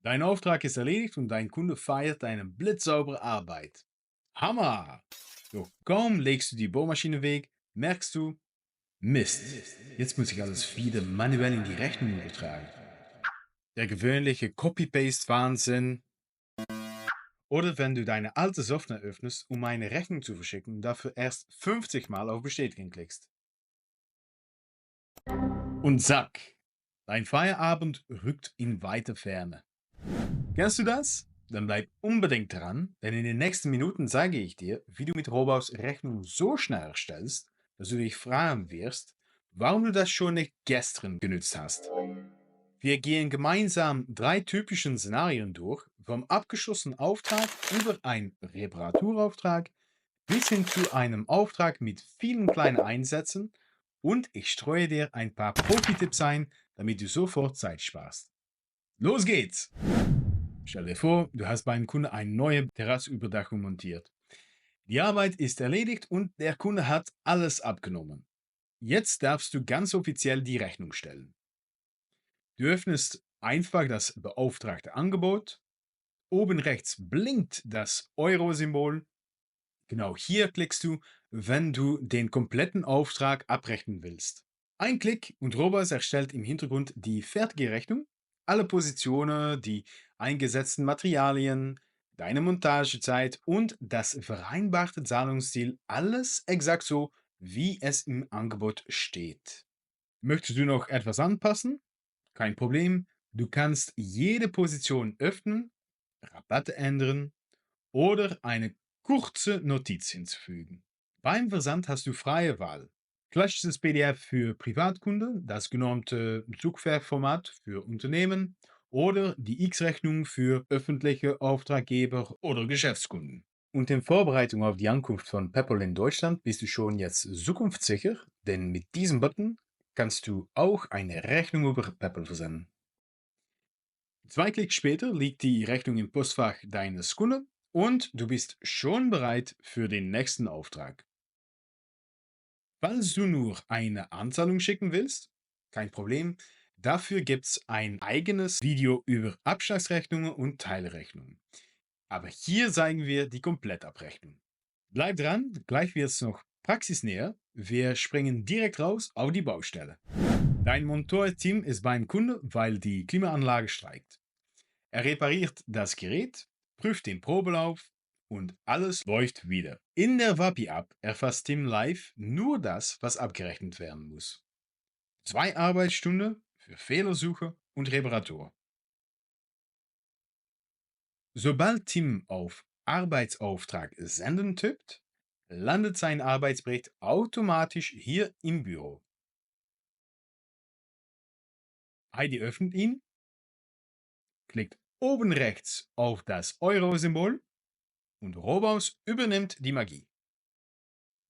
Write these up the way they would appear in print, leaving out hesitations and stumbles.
Dein Auftrag ist erledigt und dein Kunde feiert deine blitzsaubere Arbeit. Hammer! Doch kaum legst du die Bohrmaschine weg, merkst du, Mist, jetzt muss ich alles wieder manuell in die Rechnung übertragen. Der gewöhnliche Copy-Paste-Wahnsinn. Oder wenn du deine alte Software öffnest, um eine Rechnung zu verschicken, dafür erst 50 Mal auf Bestätigen klickst. Und zack, dein Feierabend rückt in weite Ferne. Kennst du das? Dann bleib unbedingt dran, denn in den nächsten Minuten zeige ich dir, wie du mit Robaus Rechnung so schnell erstellst, dass du dich fragen wirst, warum du das schon nicht gestern genutzt hast. Wir gehen gemeinsam 3 typischen Szenarien durch, vom abgeschlossenen Auftrag über einen Reparaturauftrag bis hin zu einem Auftrag mit vielen kleinen Einsätzen, und ich streue dir ein paar Profi-Tipps ein, damit du sofort Zeit sparst. Los geht's! Stell dir vor, du hast beim Kunden eine neue Terrassüberdachung montiert. Die Arbeit ist erledigt und der Kunde hat alles abgenommen. Jetzt darfst du ganz offiziell die Rechnung stellen. Du öffnest einfach das beauftragte Angebot. Oben rechts blinkt das Euro-Symbol. Genau hier klickst du, wenn du den kompletten Auftrag abrechnen willst. Ein Klick und Robas erstellt im Hintergrund die fertige Rechnung, alle Positionen, die eingesetzten Materialien, deine Montagezeit und das vereinbarte Zahlungsziel, alles exakt so, wie es im Angebot steht. Möchtest du noch etwas anpassen? Kein Problem, du kannst jede Position öffnen, Rabatte ändern oder eine kurze Notiz hinzufügen. Beim Versand hast du freie Wahl. Klassisches PDF für Privatkunden, das genormte Zugwerkformat für Unternehmen oder die X-Rechnung für öffentliche Auftraggeber oder Geschäftskunden. Und in Vorbereitung auf die Ankunft von PayPal in Deutschland bist du schon jetzt zukunftssicher, denn mit diesem Button kannst du auch eine Rechnung über PayPal versenden. 2 Klicks später liegt die Rechnung im Postfach deines Kunden und du bist schon bereit für den nächsten Auftrag. Falls du nur eine Anzahlung schicken willst, kein Problem. Dafür gibt's ein eigenes Video über Abschlagsrechnungen und Teilrechnungen. Aber hier zeigen wir die Komplettabrechnung. Bleib dran, gleich wird's noch praxisnäher. Wir springen direkt raus auf die Baustelle. Dein Monteurteam ist beim Kunde, weil die Klimaanlage streikt. Er repariert das Gerät, prüft den Probelauf und alles läuft wieder. In der Wapi-App erfasst Tim live nur das, was abgerechnet werden muss. 2 Arbeitsstunden für Fehlersuche und Reparatur. Sobald Tim auf Arbeitsauftrag senden tippt, landet sein Arbeitsbericht automatisch hier im Büro. Heidi öffnet ihn, klickt oben rechts auf das Euro-Symbol und Robaus übernimmt die Magie.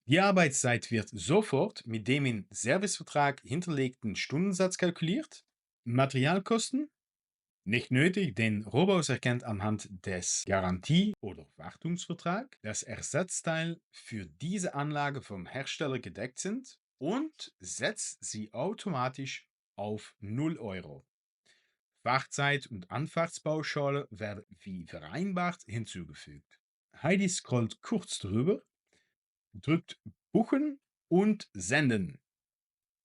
Die Arbeitszeit wird sofort mit dem im Servicevertrag hinterlegten Stundensatz kalkuliert. Materialkosten? Nicht nötig, denn Robaus erkennt anhand des Garantie- oder Wartungsvertrags, dass Ersatzteile für diese Anlage vom Hersteller gedeckt sind und setzt sie automatisch auf 0 Euro. Fahrzeit und Anfahrtspauschale werden wie vereinbart hinzugefügt. Heidi scrollt kurz drüber, drückt Buchen und Senden.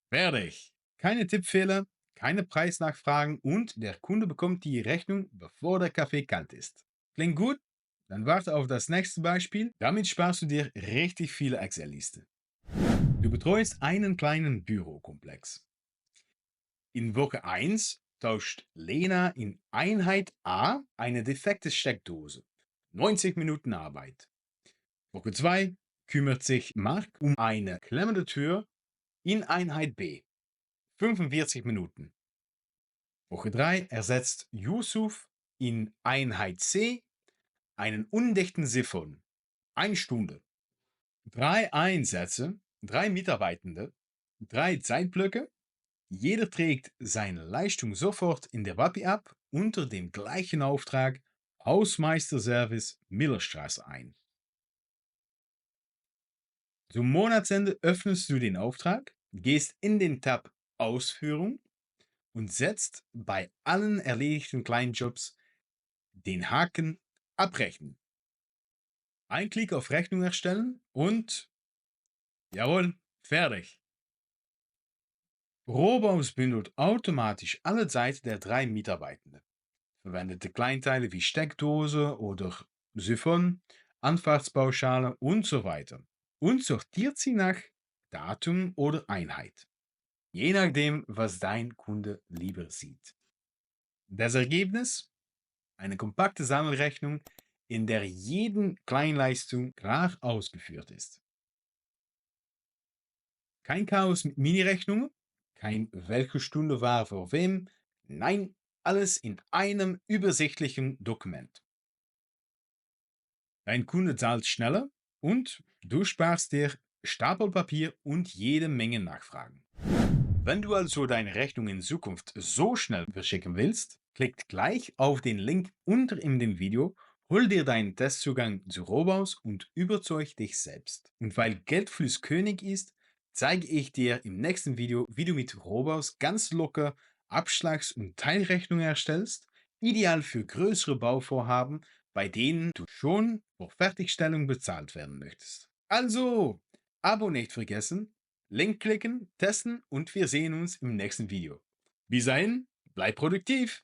Fertig. Keine Tippfehler, keine Preisnachfragen und der Kunde bekommt die Rechnung, bevor der Kaffee kalt ist. Klingt gut? Dann warte auf das nächste Beispiel. Damit sparst du dir richtig viele Excel-Liste. Du betreust einen kleinen Bürokomplex. In Woche 1 tauscht Lena in Einheit A eine defekte Steckdose. 90 Minuten Arbeit. Woche 2 kümmert sich Mark um eine klemmende Tür in Einheit B. 45 Minuten. Woche 3 ersetzt Yusuf in Einheit C einen undichten Siphon. 1 Stunde. 3 Einsätze, 3 Mitarbeitende, 3 Zeitblöcke. Jeder trägt seine Leistung sofort in der Wapi-App unter dem gleichen Auftrag Hausmeisterservice Millerstraße ein. Zum Monatsende öffnest du den Auftrag, gehst in den Tab Ausführung und setzt bei allen erledigten kleinen Jobs den Haken abrechnen. Ein Klick auf Rechnung erstellen und jawohl, fertig. Rohbaus bündelt automatisch alle Seiten der 3 Mitarbeitenden, verwendete Kleinteile wie Steckdose oder Siphon, Anfahrtspauschale und so weiter und sortiert sie nach Datum oder Einheit, je nachdem, was dein Kunde lieber sieht. Das Ergebnis? Eine kompakte Sammelrechnung, in der jede Kleinleistung klar ausgeführt ist. Kein Chaos mit Mini-Rechnungen, kein welche Stunde war für wem, nein, alles in einem übersichtlichen Dokument. Dein Kunde zahlt schneller und du sparst dir Stapelpapier und jede Menge Nachfragen. Wenn du also deine Rechnung in Zukunft so schnell verschicken willst, klick gleich auf den Link unter in dem Video, hol dir deinen Testzugang zu Robaus und überzeug dich selbst. Und weil Geldfluss König ist, zeige ich dir im nächsten Video, wie du mit Robaus ganz locker Abschlags- und Teilrechnungen erstellst, ideal für größere Bauvorhaben, bei denen du schon vor Fertigstellung bezahlt werden möchtest. Also, Abo nicht vergessen, Link klicken, testen und wir sehen uns im nächsten Video. Bis dahin, bleib produktiv!